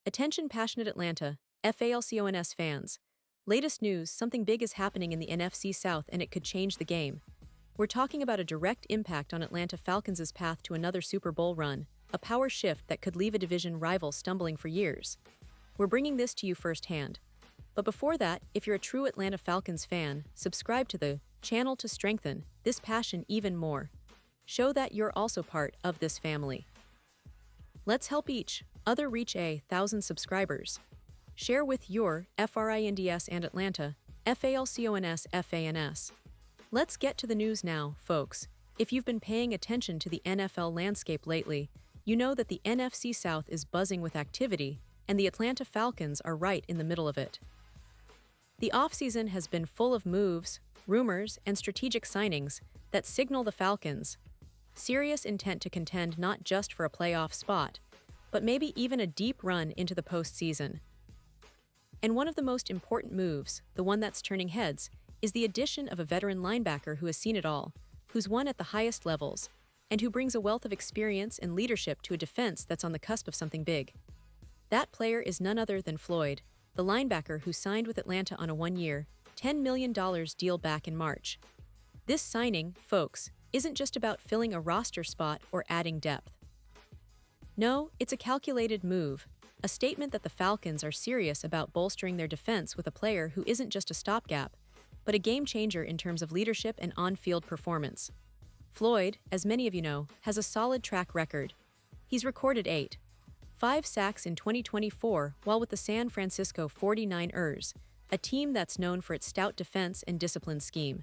Attention passionate Atlanta, Falcons fans. Latest news, something big is happening in the NFC South and it could change the game. We're talking about a direct impact on Atlanta Falcons' path to another Super Bowl run, a power shift that could leave a division rival stumbling for years. We're bringing this to you firsthand. But before that, if you're a true Atlanta Falcons fan, subscribe to the channel to strengthen this passion even more. Show that you're also part of this family. Let's help each other reach 1,000 subscribers. Share with your FRINDS and Atlanta, FALCONS. Let's get to the news now, folks. If you've been paying attention to the NFL landscape lately, you know that the NFC South is buzzing with activity, and the Atlanta Falcons are right in the middle of it. The offseason has been full of moves, rumors, and strategic signings that signal the Falcons' serious intent to contend not just for a playoff spot, but maybe even a deep run into the postseason. And one of the most important moves, the one that's turning heads, is the addition of a veteran linebacker who has seen it all, who's won at the highest levels, and who brings a wealth of experience and leadership to a defense that's on the cusp of something big. That player is none other than Floyd, the linebacker who signed with Atlanta on a one-year, $10 million deal back in March. This signing, folks, isn't just about filling a roster spot or adding depth. No, it's a calculated move, a statement that the Falcons are serious about bolstering their defense with a player who isn't just a stopgap, but a game-changer in terms of leadership and on-field performance. Floyd, as many of you know, has a solid track record. He's recorded 5 sacks in 2024 while with the San Francisco 49ers, a team that's known for its stout defense and disciplined scheme.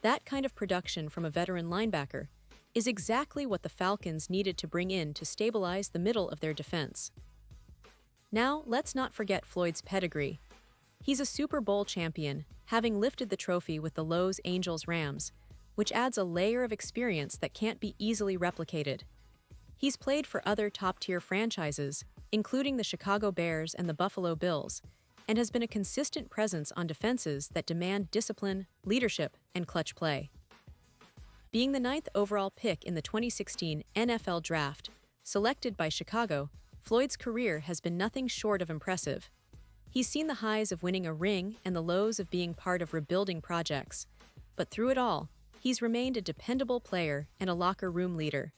That kind of production from a veteran linebacker is exactly what the Falcons needed to bring in to stabilize the middle of their defense. Now, let's not forget Floyd's pedigree. He's a Super Bowl champion, having lifted the trophy with the Los Angeles Rams, which adds a layer of experience that can't be easily replicated. He's played for other top-tier franchises, including the Chicago Bears and the Buffalo Bills, and has been a consistent presence on defenses that demand discipline, leadership, and clutch play. Being the 9th overall pick in the 2016 NFL Draft, selected by Chicago, Floyd's career has been nothing short of impressive. He's seen the highs of winning a ring and the lows of being part of rebuilding projects, but through it all, he's remained a dependable player and a locker room leader.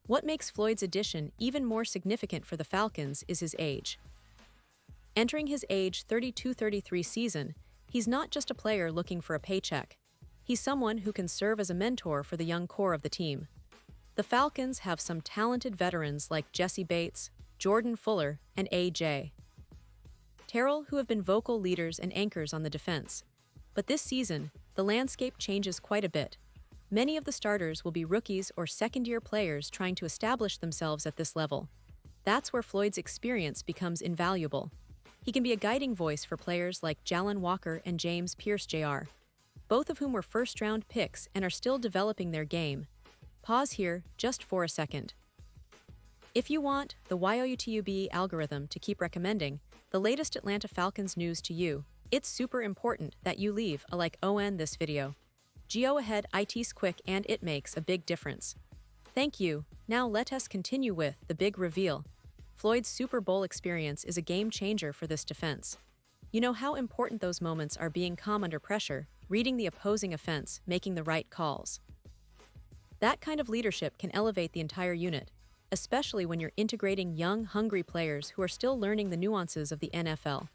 What makes Floyd's addition even more significant for the Falcons is his age. Entering his age 32-33 season, he's not just a player looking for a paycheck. He's someone who can serve as a mentor for the young core of the team. The Falcons have some talented veterans like Jesse Bates, Jordan Fuller, and A.J. Terrell who have been vocal leaders and anchors on the defense. But this season, the landscape changes quite a bit. Many of the starters will be rookies or second-year players trying to establish themselves at this level. That's where Floyd's experience becomes invaluable. He can be a guiding voice for players like Jalen Walker and James Pierce Jr., both of whom were first-round picks and are still developing their game. Pause here just for a second. If you want the YouTube algorithm to keep recommending the latest Atlanta Falcons news to you, it's super important that you leave a like on this video. Go ahead, it's quick and it makes a big difference. Thank you. Now let us continue with the big reveal. Floyd's Super Bowl experience is a game changer for this defense. You know how important those moments are, being calm under pressure, reading the opposing offense, making the right calls. That kind of leadership can elevate the entire unit, especially when you're integrating young, hungry players who are still learning the nuances of the NFL.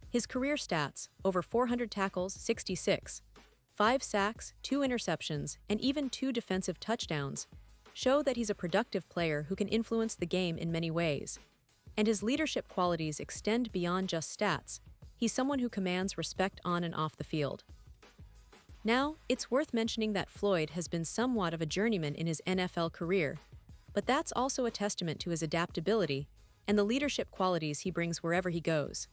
His career stats, over 400 tackles, 66, 5 sacks, 2 interceptions, and even 2 defensive touchdowns, show that he's a productive player who can influence the game in many ways. And his leadership qualities extend beyond just stats. He's someone who commands respect on and off the field. Now, it's worth mentioning that Floyd has been somewhat of a journeyman in his NFL career, but that's also a testament to his adaptability and the leadership qualities he brings wherever he goes.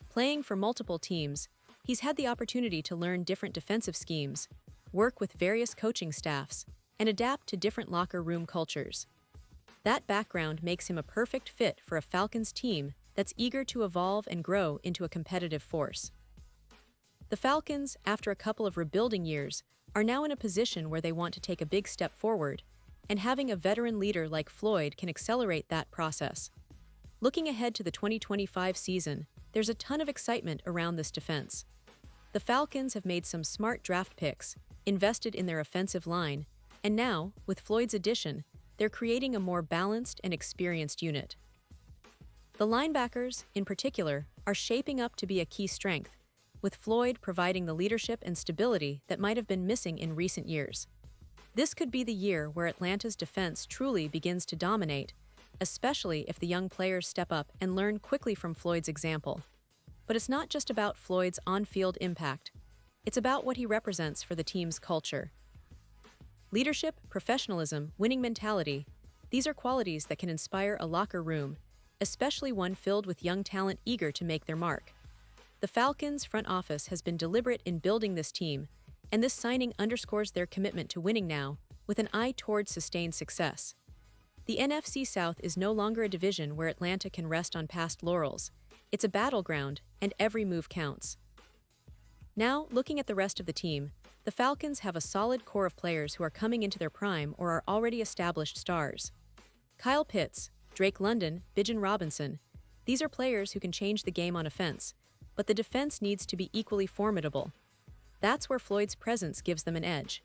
Playing for multiple teams, he's had the opportunity to learn different defensive schemes, work with various coaching staffs, and adapt to different locker room cultures. That background makes him a perfect fit for a Falcons team that's eager to evolve and grow into a competitive force. The Falcons, after a couple of rebuilding years, are now in a position where they want to take a big step forward, and having a veteran leader like Floyd can accelerate that process. Looking ahead to the 2025 season, there's a ton of excitement around this defense. The Falcons have made some smart draft picks, invested in their offensive line, and now, with Floyd's addition, they're creating a more balanced and experienced unit. The linebackers, in particular, are shaping up to be a key strength, with Floyd providing the leadership and stability that might have been missing in recent years. This could be the year where Atlanta's defense truly begins to dominate, especially if the young players step up and learn quickly from Floyd's example. But it's not just about Floyd's on-field impact. It's about what he represents for the team's culture. Leadership, professionalism, winning mentality, these are qualities that can inspire a locker room, especially one filled with young talent eager to make their mark. The Falcons' front office has been deliberate in building this team, and this signing underscores their commitment to winning now, with an eye toward sustained success. The NFC South is no longer a division where Atlanta can rest on past laurels. It's a battleground, and every move counts. Now, looking at the rest of the team, the Falcons have a solid core of players who are coming into their prime or are already established stars. Kyle Pitts, Drake London, Bijan Robinson, these are players who can change the game on offense, but the defense needs to be equally formidable. That's where Floyd's presence gives them an edge.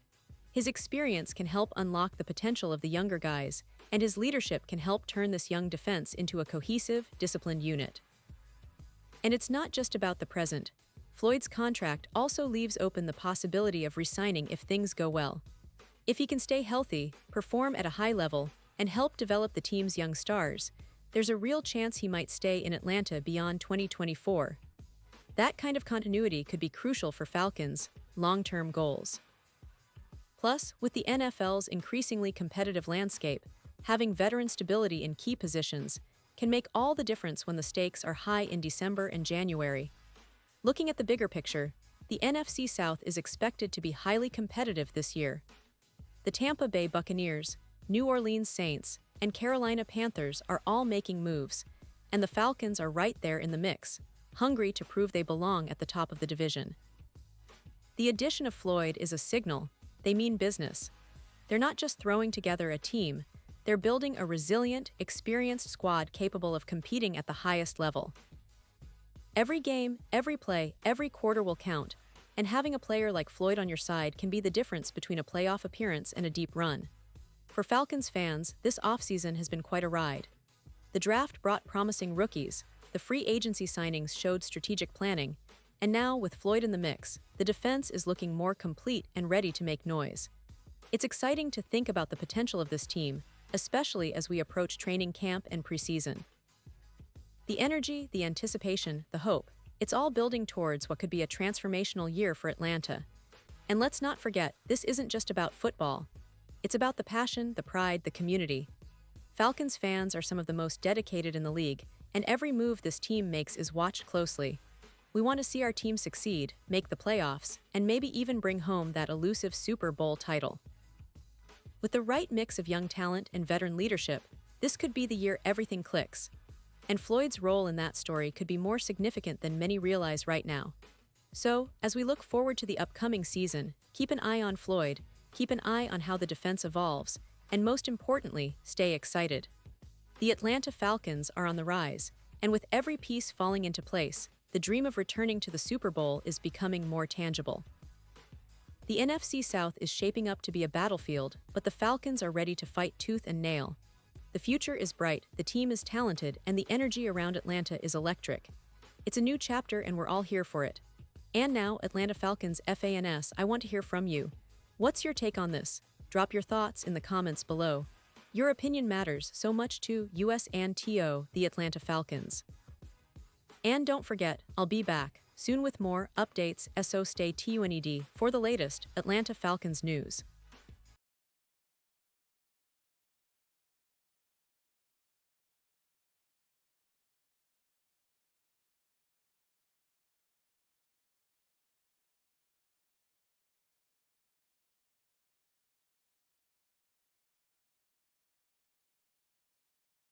His experience can help unlock the potential of the younger guys, and his leadership can help turn this young defense into a cohesive, disciplined unit. And it's not just about the present. Floyd's contract also leaves open the possibility of re-signing if things go well. If he can stay healthy, perform at a high level, and help develop the team's young stars, there's a real chance he might stay in Atlanta beyond 2024. That kind of continuity could be crucial for Falcons' long-term goals. Plus, with the NFL's increasingly competitive landscape, having veteran stability in key positions can make all the difference when the stakes are high in December and January. Looking at the bigger picture, the NFC South is expected to be highly competitive this year. The Tampa Bay Buccaneers, New Orleans Saints, and Carolina Panthers are all making moves, and the Falcons are right there in the mix, hungry to prove they belong at the top of the division. The addition of Floyd is a signal. They mean business. They're not just throwing together a team, they're building a resilient, experienced squad capable of competing at the highest level. Every game, every play, every quarter will count, and having a player like Floyd on your side can be the difference between a playoff appearance and a deep run. For Falcons fans, this offseason has been quite a ride. The draft brought promising rookies, the free agency signings showed strategic planning, and now, with Floyd in the mix, the defense is looking more complete and ready to make noise. It's exciting to think about the potential of this team, especially as we approach training camp and preseason. The energy, the anticipation, the hope, it's all building towards what could be a transformational year for Atlanta. And let's not forget, this isn't just about football. It's about the passion, the pride, the community. Falcons fans are some of the most dedicated in the league, and every move this team makes is watched closely. We want to see our team succeed, make the playoffs, and maybe even bring home that elusive Super Bowl title. With the right mix of young talent and veteran leadership, this could be the year everything clicks. And Floyd's role in that story could be more significant than many realize right now. So, as we look forward to the upcoming season, keep an eye on Floyd, keep an eye on how the defense evolves, and most importantly, stay excited. The Atlanta Falcons are on the rise, and with every piece falling into place, the dream of returning to the Super Bowl is becoming more tangible. The NFC South is shaping up to be a battlefield, but the Falcons are ready to fight tooth and nail. The future is bright, the team is talented, and the energy around Atlanta is electric. It's a new chapter and we're all here for it. And now, Atlanta Falcons fans, I want to hear from you. What's your take on this? Drop your thoughts in the comments below. Your opinion matters so much to us and to the Atlanta Falcons. And don't forget, I'll be back soon with more updates, so stay tuned for the latest Atlanta Falcons news.